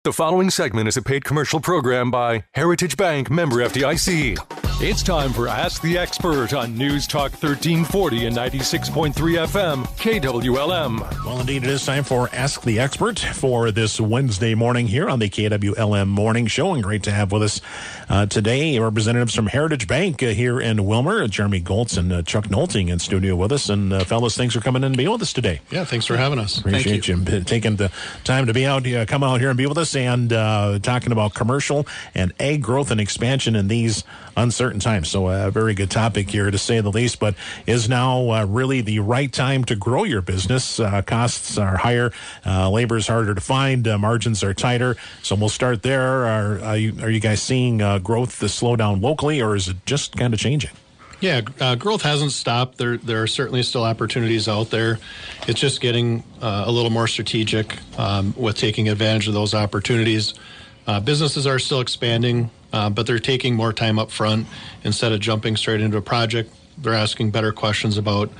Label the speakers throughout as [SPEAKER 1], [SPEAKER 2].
[SPEAKER 1] The following segment is a paid commercial program by Heritage Bank, member FDIC. It's time for Ask the Expert on News Talk 1340 and 96.3 FM, KWLM.
[SPEAKER 2] Well, indeed, it is time for Ask the Expert for this Wednesday morning here on the KWLM Morning Show. And great to have with us today representatives from Heritage Bank here in Willmar, Jeremy Goltz and Chuck Nolting in studio with us. And fellas, thanks for coming in and being with us today.
[SPEAKER 3] Yeah, thanks for having us.
[SPEAKER 2] Appreciate you taking the time to be out here, come out here and be with us and talking about commercial and ag growth and expansion in these uncertain times. So a very good topic here, to say the least, but is now really the right time to grow your business. Costs are higher, labor is harder to find, margins are tighter. So we'll start there. Are you guys seeing growth slow down locally, or is it just kind of changing?
[SPEAKER 3] Yeah, growth hasn't stopped. There are certainly still opportunities out there. It's just getting a little more strategic with taking advantage of those opportunities. Businesses are still expanding, but they're taking more time up front. Instead of jumping straight into a project, they're asking better questions about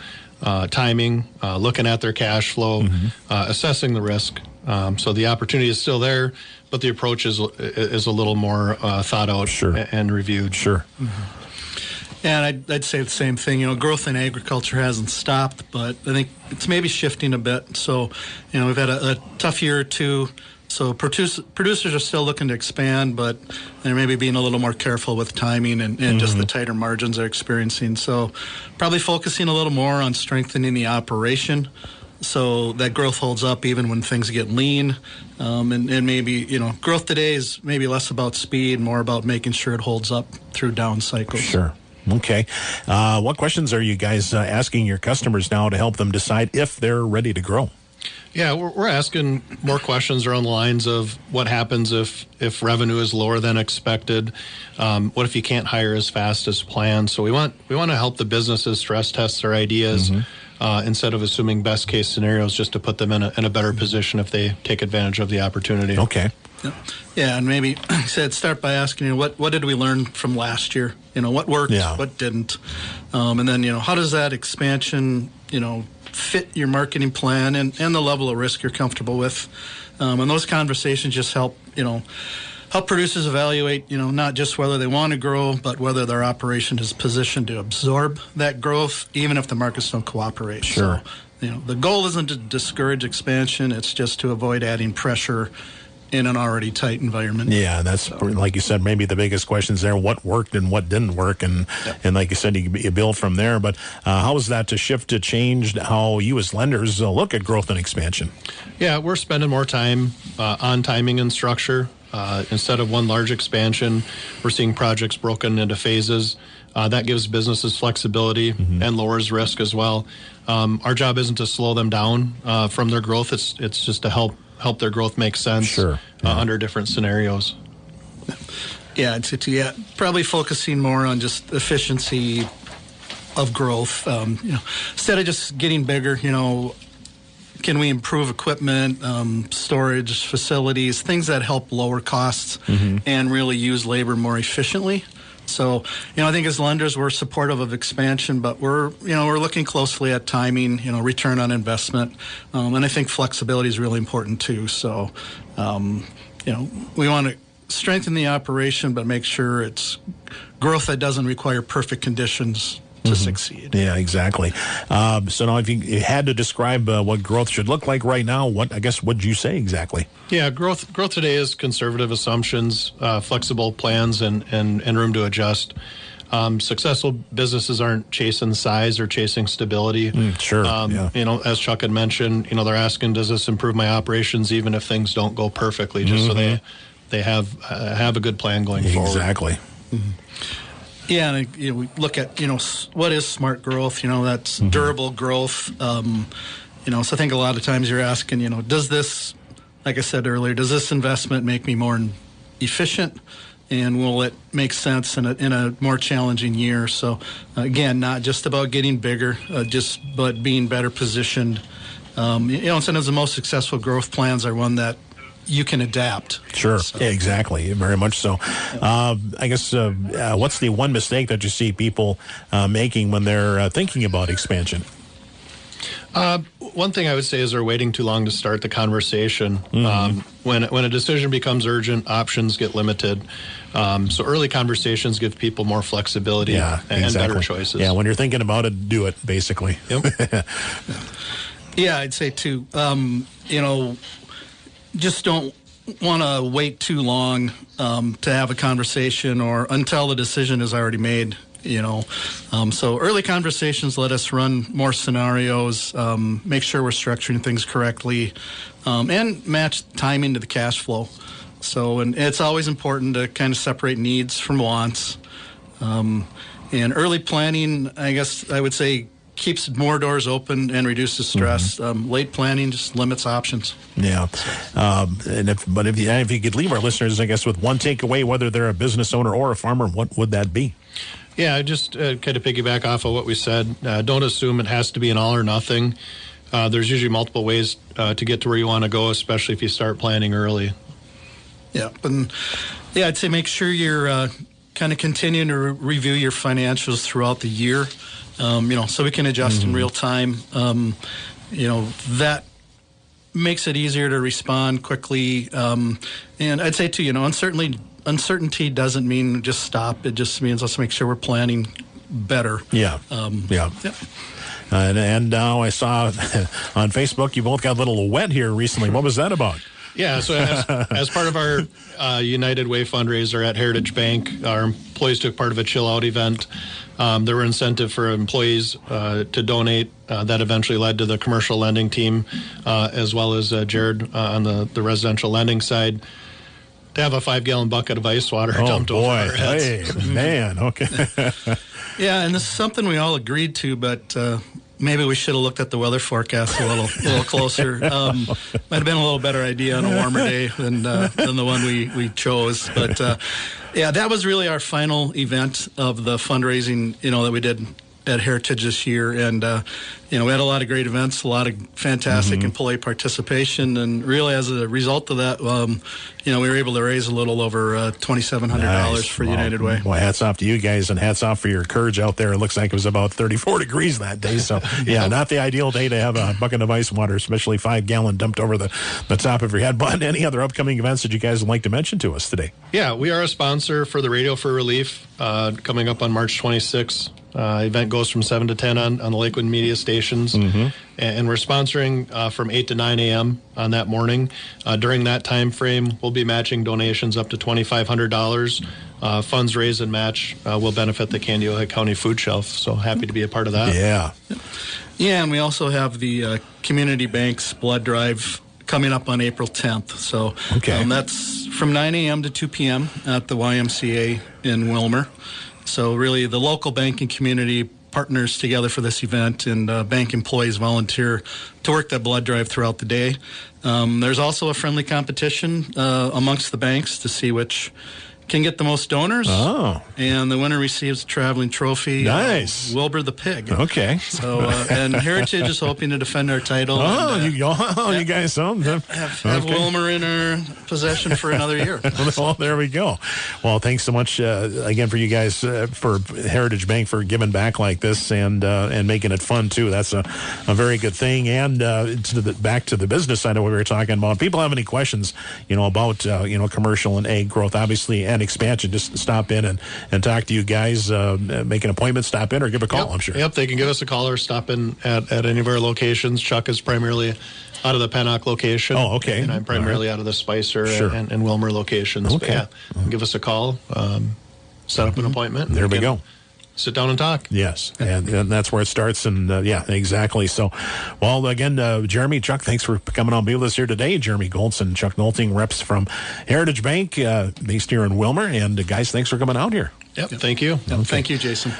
[SPEAKER 3] timing, looking at their cash flow, assessing the risk. So the opportunity is still there, but the approach is a little more thought out and reviewed.
[SPEAKER 2] Sure.
[SPEAKER 4] Mm-hmm. And I'd say the same thing. Growth in agriculture hasn't stopped, but I think it's maybe shifting a bit. So, we've had a tough year or two. So producers are still looking to expand, but they're maybe being a little more careful with timing and just the tighter margins they're experiencing. So probably focusing a little more on strengthening the operation so that growth holds up even when things get lean. And maybe, growth today is maybe less about speed, more about making sure it holds up through down cycles.
[SPEAKER 2] Sure. Okay. What questions are you guys asking your customers now to help them decide if they're ready to grow?
[SPEAKER 3] Yeah, we're asking more questions around the lines of what happens if revenue is lower than expected. What if you can't hire as fast as planned? So we want to help the businesses stress test their ideas instead of assuming best case scenarios, just to put them in a better position if they take advantage of the opportunity.
[SPEAKER 2] Okay.
[SPEAKER 4] Yeah, and maybe I said start by asking, what did we learn from last year? What worked, what didn't, and then how does that expansion fit your marketing plan and the level of risk you're comfortable with, and those conversations just help producers evaluate not just whether they want to grow, but whether their operation is positioned to absorb that growth, even if the markets don't cooperate.
[SPEAKER 2] Sure.
[SPEAKER 4] So the goal isn't to discourage expansion; it's just to avoid adding pressure in an already tight environment.
[SPEAKER 2] Yeah, that's like you said, maybe the biggest questions there: what worked and what didn't work, and like you said, you build from there. But how is that to shift to change how you as lenders look at growth and expansion? Yeah,
[SPEAKER 3] we're spending more time on timing and structure. Instead of one large expansion, we're seeing projects broken into phases. That gives businesses flexibility and lowers risk as well. Our job isn't to slow them down from their growth. It's just to help their growth make sense under different scenarios.
[SPEAKER 4] Yeah, it's probably focusing more on just efficiency of growth. Instead of just getting bigger, can we improve equipment, storage facilities, things that help lower costs and really use labor more efficiently? So, I think as lenders, we're supportive of expansion, but we're looking closely at timing, return on investment. And I think flexibility is really important too. So, we want to strengthen the operation, but make sure it's growth that doesn't require perfect conditions to succeed.
[SPEAKER 2] Yeah, exactly. So now if you had to describe what growth should look like right now, what would you say exactly?
[SPEAKER 3] Yeah, growth today is conservative assumptions, flexible plans, and room to adjust. Successful businesses aren't chasing size or chasing stability. As Chuck had mentioned, they're asking, does this improve my operations even if things don't go perfectly, just so they have a good plan going forward.
[SPEAKER 2] Exactly.
[SPEAKER 4] Yeah, and we look at what is smart growth. That's durable growth. So I think a lot of times you're asking, does this, like I said earlier, does this investment make me more efficient, and will it make sense in a more challenging year? So again, not just about getting bigger, but being better positioned. Sometimes the most successful growth plans are one that you can adapt.
[SPEAKER 2] Sure. So. Yeah, exactly. Very much so. I guess what's the one mistake that you see people making when they're thinking about expansion?
[SPEAKER 3] One thing I would say is they're waiting too long to start the conversation. When a decision becomes urgent, options get limited. So early conversations give people more flexibility and better choices.
[SPEAKER 2] Yeah, when you're thinking about it, do it, basically.
[SPEAKER 3] Yep.
[SPEAKER 4] Yeah, I'd say too, just don't want to wait too long to have a conversation or until the decision is already made. So early conversations let us run more scenarios, make sure we're structuring things correctly, and match timing to the cash flow. So, and it's always important to kind of separate needs from wants. And early planning, I guess I would say, keeps more doors open and reduces stress. Late planning just limits options.
[SPEAKER 2] Yeah. If you could leave our listeners, I guess, with one takeaway, whether they're a business owner or a farmer, what would that be?
[SPEAKER 3] Yeah, just kind of piggyback off of what we said. Don't assume it has to be an all or nothing. There's usually multiple ways to get to where you want to go, especially if you start planning early.
[SPEAKER 4] Yeah, and I'd say make sure you're kind of continuing to review your financials throughout the year, so we can adjust in real time. That makes it easier to respond quickly. And I'd say too, uncertainty doesn't mean just stop. It just means let's make sure we're planning better.
[SPEAKER 2] Yeah. And now I saw on Facebook you both got a little wet here recently. What was that about?
[SPEAKER 3] Yeah, so as part of our United Way fundraiser at Heritage Bank, our employees took part of a chill out event. There were incentive for employees to donate. That eventually led to the commercial lending team, as well as Jared on the residential lending side, to have a 5-gallon bucket of ice water dumped over our heads.
[SPEAKER 2] Hey, man, okay.
[SPEAKER 4] Yeah, and this is something we all agreed to, but maybe we should have looked at the weather forecast a little closer. Might have been a little better idea on a warmer day than the one we chose. But that was really our final event of the fundraising, that we did at Heritage this year, and we had a lot of great events, a lot of fantastic employee participation, and really as a result of that, we were able to raise a little over $2,700 for United Way.
[SPEAKER 2] Well, hats off to you guys, and hats off for your courage out there. It looks like it was about 34 degrees that day, so not the ideal day to have a bucket of ice water, especially 5-gallon dumped over the top of your head. But any other upcoming events that you guys would like to mention to us today? Yeah,
[SPEAKER 3] we are a sponsor for the Radio for Relief coming up on March 26th. Event goes from 7 to 10 on the Lakewood media stations, and we're sponsoring from 8 to 9 a.m. on that morning. During that time frame, we'll be matching donations up to $2,500. Funds raised and match will benefit the Candiota County Food Shelf, so happy to be a part of that.
[SPEAKER 4] Yeah, and we also have the Community Bank's blood drive coming up on April 10th. So that's from 9 a.m. to 2 p.m. at the YMCA in Wilmer. So really the local banking community partners together for this event, and bank employees volunteer to work that blood drive throughout the day. There's also a friendly competition amongst the banks to see which can get the most donors. And the winner receives a traveling trophy.
[SPEAKER 2] Nice.
[SPEAKER 4] Wilbur the Pig.
[SPEAKER 2] Okay.
[SPEAKER 4] So, and Heritage is hoping to defend our title.
[SPEAKER 2] You guys
[SPEAKER 4] have Wilmer in our possession for another year.
[SPEAKER 2] Well, there we go. Well, thanks so much again for you guys, for Heritage Bank, for giving back like this and making it fun too. That's a very good thing. And back to the business side of what we were talking about. People have any questions, about commercial and ag growth, obviously, and expansion, just stop in and talk to you guys, make an appointment, stop in, or give a call, I'm sure.
[SPEAKER 3] Yep, they can give us a call or stop in at any of our locations. Chuck is primarily out of the Pennock location.
[SPEAKER 2] Oh, okay.
[SPEAKER 3] And I'm primarily out of the Spicer and Wilmer locations.
[SPEAKER 2] Okay.
[SPEAKER 3] But give us a call, set up an appointment.
[SPEAKER 2] There we go.
[SPEAKER 3] Sit down and talk.
[SPEAKER 2] Yes, and that's where it starts, and exactly. So, well, again, Jeremy, Chuck, thanks for coming on, be with us here today. Jeremy Goltz and Chuck Nolting, reps from Heritage Bank, based here in Wilmer, and guys, thanks for coming out here.
[SPEAKER 3] Yep. Thank you.
[SPEAKER 4] Okay. Thank you, Jason.